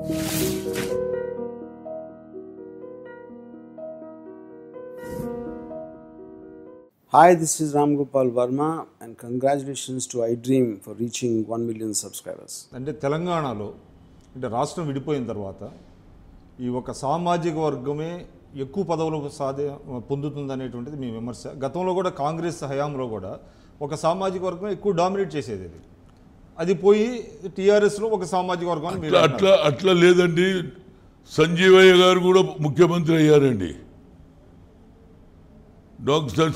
Hi, this is Ram Gopal Verma and congratulations to iDream for reaching 1 million subscribers. అంటే తెలంగాణలో అంటే రాష్ట్రం విడిపోయిన తర్వాత ఈ ఒక సామాజిక వర్గమే ఎక్కువ పదవులకు పొందుతుందనేటువంటిది మీ విమర్శ. గతంలో కూడా కాంగ్రెస్ హయాంలో కూడా ఒక సామాజిక వర్గం ఎక్కువ డామినేట్ చేసేది, అది పోయి టీఆర్ఎస్లో ఒక సామాజిక వర్గం అట్లా లేదండి. సంజీవయ్య గారు కూడా ముఖ్యమంత్రి అయ్యారండి. డాక్టర్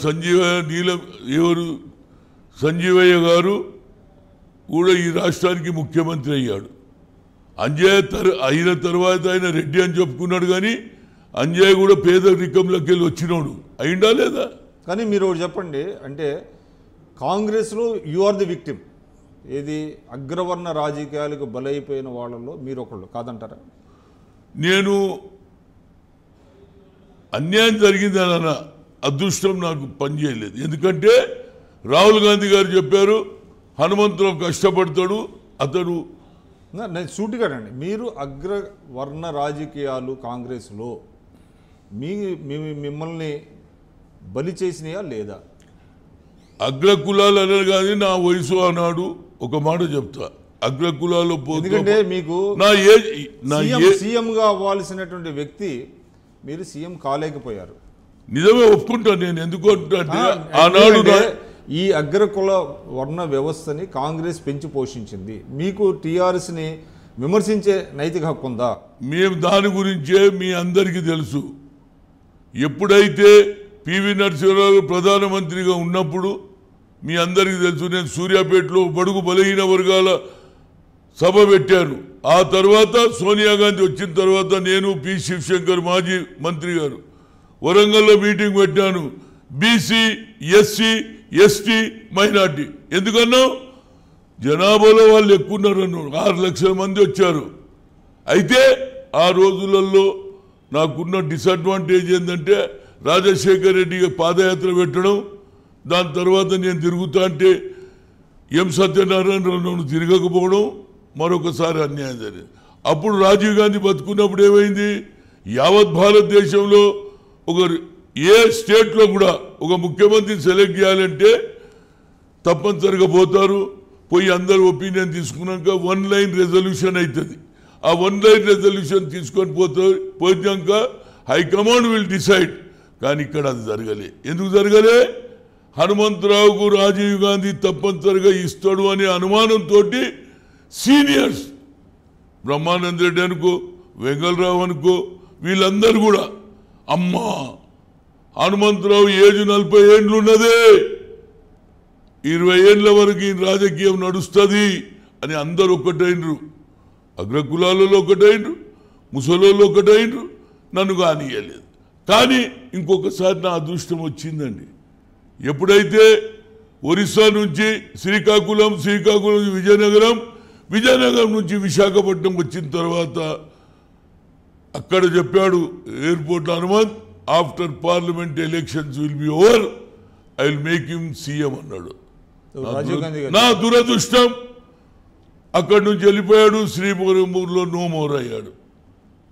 సంజీవయ్య గారు కూడా ఈ రాష్ట్రానికి ముఖ్యమంత్రి అయ్యాడు. అయిన తర్వాత ఆయన రెడ్డి అని చెప్పుకున్నాడు, కానీ అంజయ్య కూడా పేదరికంలోకి వెళ్ళి వచ్చినాడు. అయిందా లేదా? కానీ మీరు ఒకటి చెప్పండి, అంటే కాంగ్రెస్లో యు ఆర్ ది విక్టిమ్, ఏది అగ్రవర్ణ రాజకీయాలకు బలైపోయిన వాళ్ళలో మీరు ఒకళ్ళు కాదంటారా? నేను అన్యాయం జరిగిందన్న అదృష్టం నాకు పనిచేయలేదు. ఎందుకంటే రాహుల్ గాంధీ గారు చెప్పారు, హనుమంతరావు కష్టపడతాడు, అతడు. నేను సూటిగానండి, మీరు అగ్రవర్ణ రాజకీయాలు కాంగ్రెస్లో మిమ్మల్ని బలి చేసినాయా లేదా? అగ్ర కులాలు అన్నారు, కానీ నా వయసు అన్నాడు. ఒక మాట చెప్తా, అగ్ర కులాల్లో ఎందుకంటే మీకు సీఎంగా అవ్వాల్సినటువంటి వ్యక్తి మీరు సీఎం కాలేకపోయారు. నిజమే, ఒప్పుకుంటాను నేను. ఎందుకు అంటే ఆనాడు ఈ అగ్రకుల వర్ణ వ్యవస్థని కాంగ్రెస్ పెంచి పోషించింది, మీకు టీఆర్ఎస్ని విమర్శించే నైతిక హక్కు ఉందా? మేము దాని గురించే మీ అందరికీ తెలుసు. ఎప్పుడైతే పివి నరసింహారావు ప్రధానమంత్రిగా ఉన్నప్పుడు మీ అందరికీ తెలుసు, నేను సూర్యాపేటలో బడుగు బలహీన వర్గాల సభ పెట్టాను. ఆ తర్వాత సోనియా గాంధీ వచ్చిన తర్వాత నేను పి శివశంకర్ మాజీ మంత్రి గారు వరంగల్లో మీటింగ్ పెట్టాను. BC, SC, ST, minority. ఎందుకన్నా జనాభాలో వాళ్ళు ఎక్కువ ఉన్నారు, 6 లక్షల మంది వచ్చారు. అయితే ఆ రోజులలో నాకున్న డిసడ్వాంటేజ్ ఏంటంటే రాజశేఖర్ రెడ్డి పాదయాత్ర పెట్టడం, దాని తర్వాత నేను తిరుగుతా అంటే ఎం సత్యనారాయణరావు తిరగకపోవడం, మరొకసారి అన్యాయం జరిగింది. అప్పుడు రాజీవ్ గాంధీ బతుకున్నప్పుడు ఏమైంది, యావత్ భారతదేశంలో ఒక ఏ స్టేట్లో కూడా ఒక ముఖ్యమంత్రిని సెలెక్ట్ చేయాలంటే తప్పనిసరిగా పోతారు, పోయి అందరు ఒపీనియన్ తీసుకున్నాక 1 లైన్ రెజల్యూషన్ అవుతుంది. ఆ 1 లైన్ రెజల్యూషన్ తీసుకొని పోయాక హైకమాండ్ విల్ డిసైడ్. కానీ ఇక్కడ అది జరగలే. ఎందుకు జరగలే? హనుమంతరావుకు రాజీవ్ గాంధీ తప్పనిసరిగా ఇస్తాడు అనే అనుమానంతో సీనియర్స్ బ్రహ్మానంద రెడ్డి అనుకో, వెంగళరావు అనుకో, వీళ్ళందరూ కూడా అమ్మా హనుమంతరావు ఏజ్ 40 ఏళ్ళు ఉన్నదే, 20 ఏళ్ళ వరకు ఈ రాజకీయం నడుస్తుంది అని అందరూ ఒక్కటైనరు. అగ్రకులాలలో ఒకటైనరు, ముసలోళ్ళు ఒకటైనరు. నన్ను కానియలేదు. కానీ ఇంకొకసారి నా అదృష్టం వచ్చిందండి. ఎప్పుడైతే ఒరిస్సా నుంచి శ్రీకాకుళం నుంచి విజయనగరం నుంచి విశాఖపట్నం వచ్చిన తర్వాత అక్కడ చెప్పాడు airport Hanumanth, after parliament elections will be over, I will make him CM అన్నాడు. నా దురదృష్టం అక్కడి నుంచి వెళ్ళిపోయాడు, శ్రీపూర్లో నో మోర్ అయ్యాడు.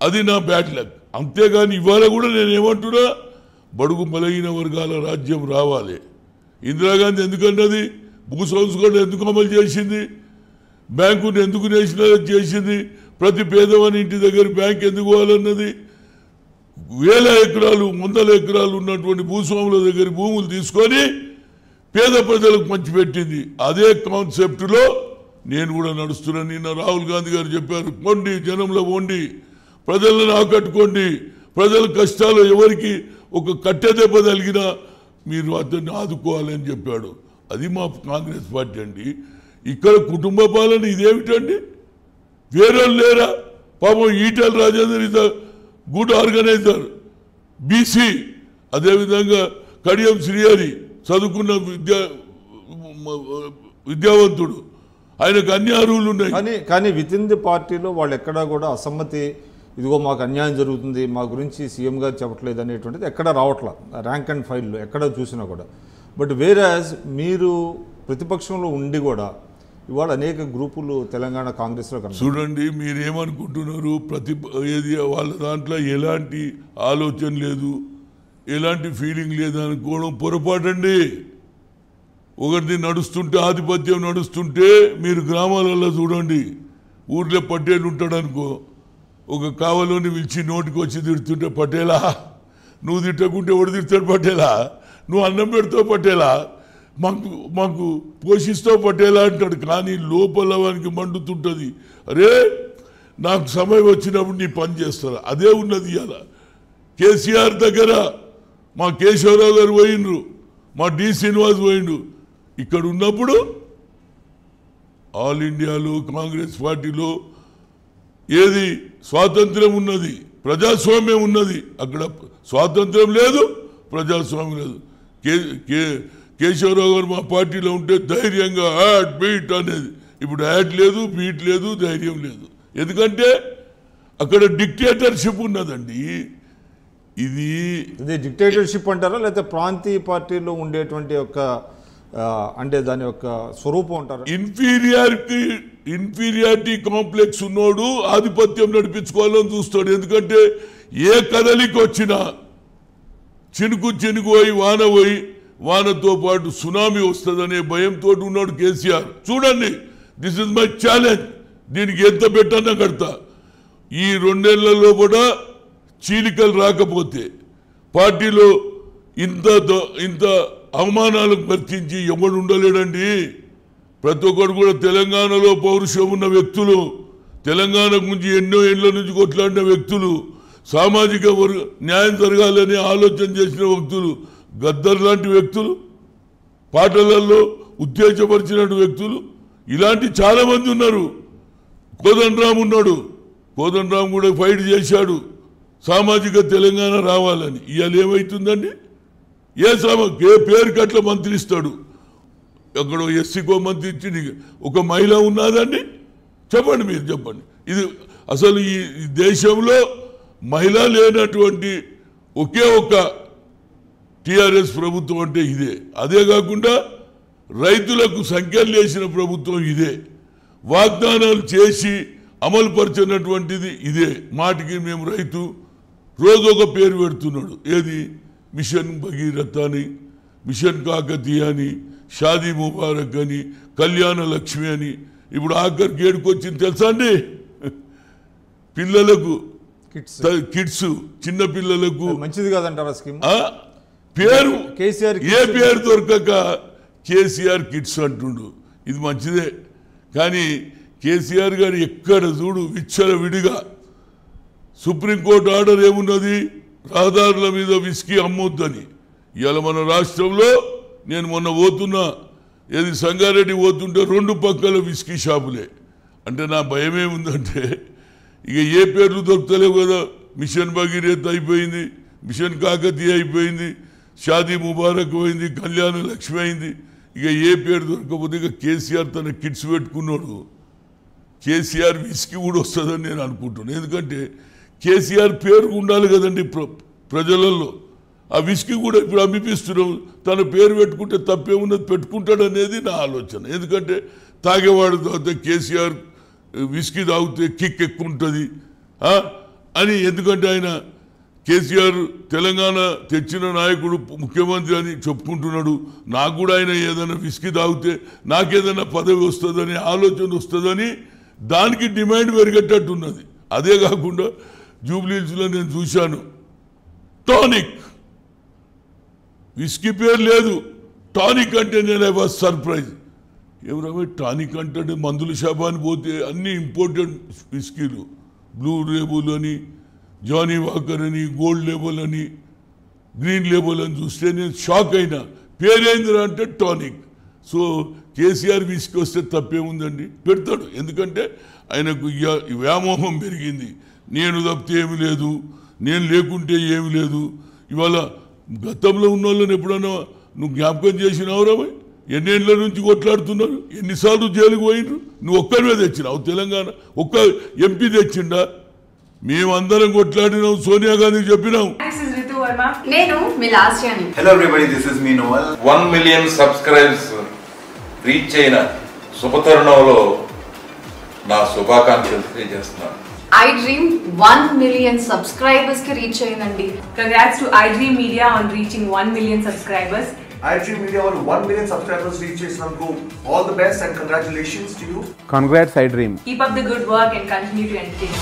అది నా బ్యాడ్ లక్. అంతేగాని ఇవాళ కూడా నేనేమంటున్నా, బడుగు బలహీన వర్గాల రాజ్యం రావాలి. ఇందిరాగాంధీ ఎందుకన్నది, భూ సంస్కరణ ఎందుకు అమలు చేసింది, బ్యాంకుని ఎందుకు నేషనలైజ్ చేసింది, ప్రతి పేదవాని ఇంటి దగ్గర బ్యాంక్ ఎందుకు పోవాలన్నది, 1000 ఎకరాలు 100 ఎకరాలు ఉన్నటువంటి భూస్వాముల దగ్గర భూములు తీసుకొని పేద ప్రజలకు పంచిపెట్టింది. అదే కాన్సెప్ట్లో నేను కూడా నడుస్తున్నాను. నిన్న రాహుల్ గాంధీ గారు చెప్పారు, కొండి జనంలో వండి ప్రజలను ఆకట్టుకోండి, ప్రజల కష్టాలు ఎవరికి ఒక కట్టె దెబ్బ తగిలినా మీరు అతన్ని ఆదుకోవాలని చెప్పాడు. అది మా కాంగ్రెస్ పార్టీ అండి. ఇక్కడ కుటుంబ పాలన ఇదేమిటండి? వేరే లేరా? పాపం Etela Rajender is good organiser, BC. అదేవిధంగా కడియం శ్రీహరి చదువుకున్న విద్యావంతుడు, ఆయనకు అన్ని అర్హులు ఉన్నాయి. కానీ విత్ ఇన్ ది పార్టీలో వాళ్ళు ఎక్కడా కూడా అసమ్మతి, ఇదిగో మాకు అన్యాయం జరుగుతుంది, మా గురించి సీఎం గారు చెప్పట్లేదు అనేటువంటిది ఎక్కడ రావట్లా. ర్యాంక్ అండ్ ఫైల్లో ఎక్కడ చూసినా కూడా. బట్ వేరాజ్ మీరు ప్రతిపక్షంలో ఉండి కూడా ఇవాళ అనేక గ్రూపులు తెలంగాణ కాంగ్రెస్లో కనిపిస్తున్నాయి. చూడండి, మీరేమనుకుంటున్నారు? ఏది వాళ్ళ దాంట్లో ఎలాంటి ఆలోచన లేదు, ఎలాంటి ఫీలింగ్ లేదు అనుకోవడం పొరపాటండి. ఒకటి నడుస్తుంటే, ఆధిపత్యం నడుస్తుంటే మీరు గ్రామాలలో చూడండి, ఊర్లో పటేల్ ఉంటాడు అనుకో, ఒక కావలోని పిలిచి నోటికి వచ్చి తిడుతుంటే, పటేలా నువ్వు తిట్టకుంటే ఎవడు తిడతాడు? పటేలా నువ్వు అన్నం పెడతావు? పటేలా మాకు పోషిస్తావు? పటేలా అంటాడు. కానీ లోపల వానికి మండుతుంటుంది, అరే నాకు సమయం వచ్చినప్పుడు నీ పని చేస్తారా. అదే ఉన్నది ఇవాళ. కేసీఆర్ దగ్గర మా కేశవరావు గారు పోయిండ్రు, మా డి శ్రీనివాస్ పోయిండు. ఇక్కడ ఉన్నప్పుడు ఆల్ ఇండియాలో కాంగ్రెస్ పార్టీలో ఏది స్వాతంత్రం ఉన్నది, ప్రజాస్వామ్యం ఉన్నది. అక్కడ స్వాతంత్రం లేదు, ప్రజాస్వామ్యం లేదు. కేశవరావు గారు మా పార్టీలో ఉంటే ధైర్యంగా యాడ్ బీట్ అనేది. ఇప్పుడు యాడ్ లేదు, బీట్ లేదు, ధైర్యం లేదు. ఎందుకంటే అక్కడ డిక్టేటర్షిప్ ఉన్నదండి. ఇది డిక్టేటర్షిప్ అంటారా, లేకపోతే ప్రాంతీయ పార్టీలో ఉండేటువంటి ఒక అంటే దాని యొక్క స్వరూపం అంటారా? ఇన్ఫీరియారిటీ కాంప్లెక్స్ ఉన్నోడు ఆధిపత్యం నడిపించుకోవాలని చూస్తాడు. ఎందుకంటే ఏ కదలికి వచ్చినా చినుకు పోయి వాన పోయి, వానతో పాటు సునామీ వస్తుందనే భయంతో ఉన్నాడు కేసీఆర్. చూడండి, దిస్ ఇస్ మై ఛాలెంజ్, దీనికి ఎంత పెట్టన్నా కడతా. ఈ 2 నెలలలో కూడా చీలికలు రాకపోతే పార్టీలో ఇంత అవమానాలకు వర్తించి ఎవడు ఉండలేడండి. ప్రతి ఒక్కరు కూడా తెలంగాణలో పౌరుషం ఉన్న వ్యక్తులు, తెలంగాణ గురించి ఎన్నో ఏళ్ల నుంచి కొట్లాడిన వ్యక్తులు, సామాజిక న్యాయం జరగాలని ఆలోచన చేసిన వ్యక్తులు, గద్దర్ లాంటి వ్యక్తులు, పాటలలో ఉత్తేజపరిచిన వ్యక్తులు, ఇలాంటి చాలామంది ఉన్నారు. కోదండరామ్ ఉన్నాడు, కోదండరామ్ కూడా ఫైట్ చేశాడు సామాజిక తెలంగాణ రావాలని. ఇవాళ ఏమవుతుందండి? ఏ పేరుకి అట్లా మంత్రి ఇస్తాడు. అక్కడ ఎస్సీకో మంత్రి ఇచ్చి ఒక మహిళ ఉన్నదండి? చెప్పండి, మీరు చెప్పండి. ఇది అసలు ఈ దేశంలో మహిళ లేనటువంటి ఒకే ఒక టిఆర్ఎస్ ప్రభుత్వం అంటే ఇదే. అదే కాకుండా రైతులకు సంఖ్యలు వేసిన ప్రభుత్వం ఇదే. వాగ్దానాలు చేసి అమలు పరిచినటువంటిది ఇదే. మాటికి మేము రైతు రోజు ఒక పేరు పెడుతున్నాడు. ఏది? మిషన్ భగీరథ అని, మిషన్ కాకతీయ అని, షాదీ ముబారక్ అని, కళ్యాణ లక్ష్మి అని. ఇప్పుడు ఆఖరికి ఏడుకొచ్చింది తెలుసా అండి? పిల్లలకు కిడ్స్, చిన్న పిల్లలకు మంచిది కాదంటారా స్కీమ్? పేరు కేసీఆర్, ఏ పేరు దొరకక కేసీఆర్ కిడ్స్ అంటుండు. ఇది మంచిదే, కానీ కేసీఆర్ గారు ఎక్కడ చూడు విచ్చల విడిగా. సుప్రీంకోర్టు ఆర్డర్ ఏమున్నది? రహదారుల మీద విస్కీ అమ్మొద్దని. ఇవాళ మన రాష్ట్రంలో నేను మొన్న పోతున్నా, ఏది సంగారెడ్డి పోతుంటే 2 పక్కల విస్కీ షాపులే. అంటే నా భయం ఏముందంటే, ఇక ఏ పేర్లు దొరుకుతలేవు కదా. మిషన్ భగీరథ అయిపోయింది, మిషన్ కాకతీయ అయిపోయింది, షాదీ ముబారక్ అయింది, కళ్యాణ లక్ష్మి అయింది. ఇక ఏ పేరు దొరకకపోతే ఇక కేసీఆర్ తన కిడ్స్ పెట్టుకున్నాడు. కేసీఆర్ విస్కీ కూడా వస్తుందని నేను అనుకుంటున్నాను. ఎందుకంటే కేసీఆర్ పేరు ఉండాలి కదండి ప్రజలలో. ఆ విస్కీ కూడా ఇప్పుడు అమ్మిపిస్తున్నాం. తన పేరు పెట్టుకుంటే తప్పేమున్నది, పెట్టుకుంటాడు అనేది నా ఆలోచన. ఎందుకంటే తాగేవాడు తాగితే కేసీఆర్ విస్కీ తాగితే కిక్ ఎక్కువ ఉంటుంది అని. ఎందుకంటే ఆయన కేసీఆర్ తెలంగాణ తెచ్చిన నాయకుడు, ముఖ్యమంత్రి అని చెప్పుకుంటున్నాడు. నాకు కూడా ఆయన ఏదైనా విస్కీ తాగితే నాకేదైనా పదవి వస్తుందని ఆలోచన వస్తుందని దానికి డిమాండ్ పెరిగేటట్టున్నది. అదే కాకుండా జూబ్లీహిల్స్లో నేను చూశాను, టానిక్, విస్కీ పేరు లేదు, టానిక్ అంటే నేను ఐ వాజ్ సర్ప్రైజ్. ఎవరైనా టానిక్ అంటే మందుల షాప్ అని పోతే అన్ని ఇంపోర్టెడ్ విస్కీలు, బ్లూ లేబుల్ అని, జానీ వాకర్ అని, గోల్డ్ లేబుల్ అని, గ్రీన్ లేబుల్ అని చూస్తే నేను షాక్ అయినా. పేరేంద్ర అంటే టానిక్. సో కేసీఆర్ విస్కీ వస్తే తప్పేముందండి, పెడతాడు. ఎందుకంటే ఆయనకు వ్యామోహం పెరిగింది. నేను తప్పితే ఏమి లేదు, నేను లేకుంటే ఏమి లేదు. ఇవాళ గతంలో ఉన్న వాళ్ళని ఎప్పుడన్నా నువ్వు జ్ఞాపకం చేసినావురా? ఎన్నేళ్ళ నుంచి కొట్లాడుతున్నారు, ఎన్నిసార్లు జైలుకు పోయినరు? నువ్వు ఒక్కరివే తెచ్చినావు తెలంగాణ? ఒక్క ఎంపీ తెచ్చిండా? మేమందరం కొట్లాడినాం, సోనియా గాంధీ చెప్పినాం. Hello everybody, this is me Noel. 1 million subscribers reach అయిన శుభతరుణంలో నా శుభాకాంక్షలు తెలియజేస్తున్నాను. iDream 1 million subscribers ki reach అయ్యిందండి. Congrats to iDream Media on reaching 1 million subscribers. iDream Media వాళ్ళు 1 million subscribers reach చేసినందుకు all the best and congratulations to you. Congrats iDream. Keep up the good work and continue to entertain.